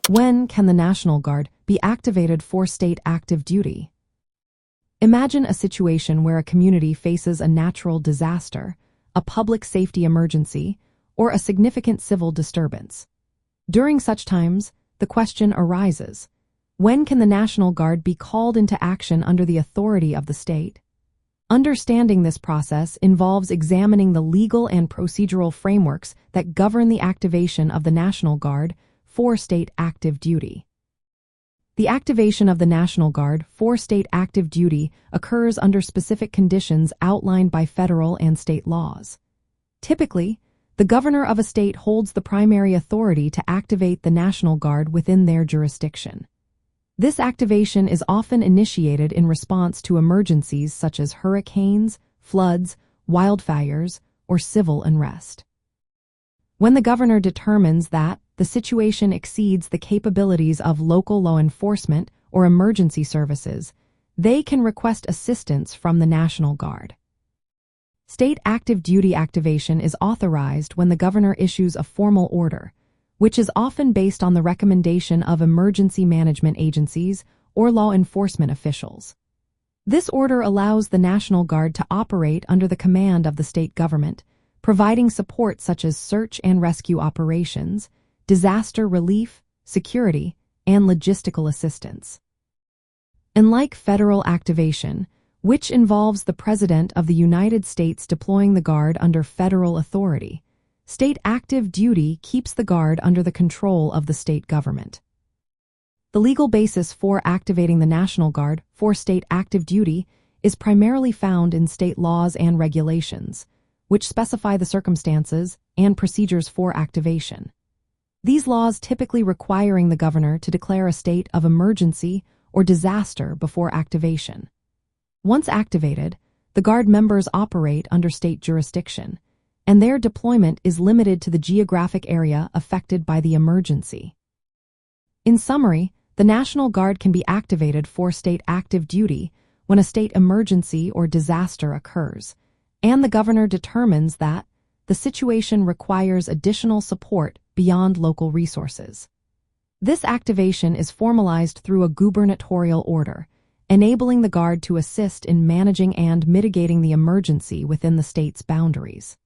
When can the National Guard be activated for state active duty? Imagine a situation where a community faces a natural disaster, a public safety emergency, or a significant civil disturbance. During such times, the question arises, when can the National Guard be called into action under the authority of the state? Understanding this process involves examining the legal and procedural frameworks that govern the activation of the National Guard for state active duty. The activation of the National Guard for state active duty occurs under specific conditions outlined by federal and state laws. Typically, the governor of a state holds the primary authority to activate the National Guard within their jurisdiction. This activation is often initiated in response to emergencies such as hurricanes, floods, wildfires, or civil unrest. When the governor determines that the situation exceeds the capabilities of local law enforcement or emergency services, they can request assistance from the National Guard. State active duty activation is authorized when the governor issues a formal order, which is often based on the recommendation of emergency management agencies or law enforcement officials. This order allows the National Guard to operate under the command of the state government, providing support such as search and rescue operations, disaster relief, security, and logistical assistance. Unlike federal activation, which involves the President of the United States deploying the Guard under federal authority, state active duty keeps the Guard under the control of the state government. The legal basis for activating the National Guard for state active duty is primarily found in state laws and regulations, which specify the circumstances and procedures for activation. These laws typically requiring the governor to declare a state of emergency or disaster before activation. Once activated, the Guard members operate under state jurisdiction, and their deployment is limited to the geographic area affected by the emergency. In summary, the National Guard can be activated for state active duty when a state emergency or disaster occurs, and the governor determines that the situation requires additional support beyond local resources. This activation is formalized through a gubernatorial order, enabling the Guard to assist in managing and mitigating the emergency within the state's boundaries.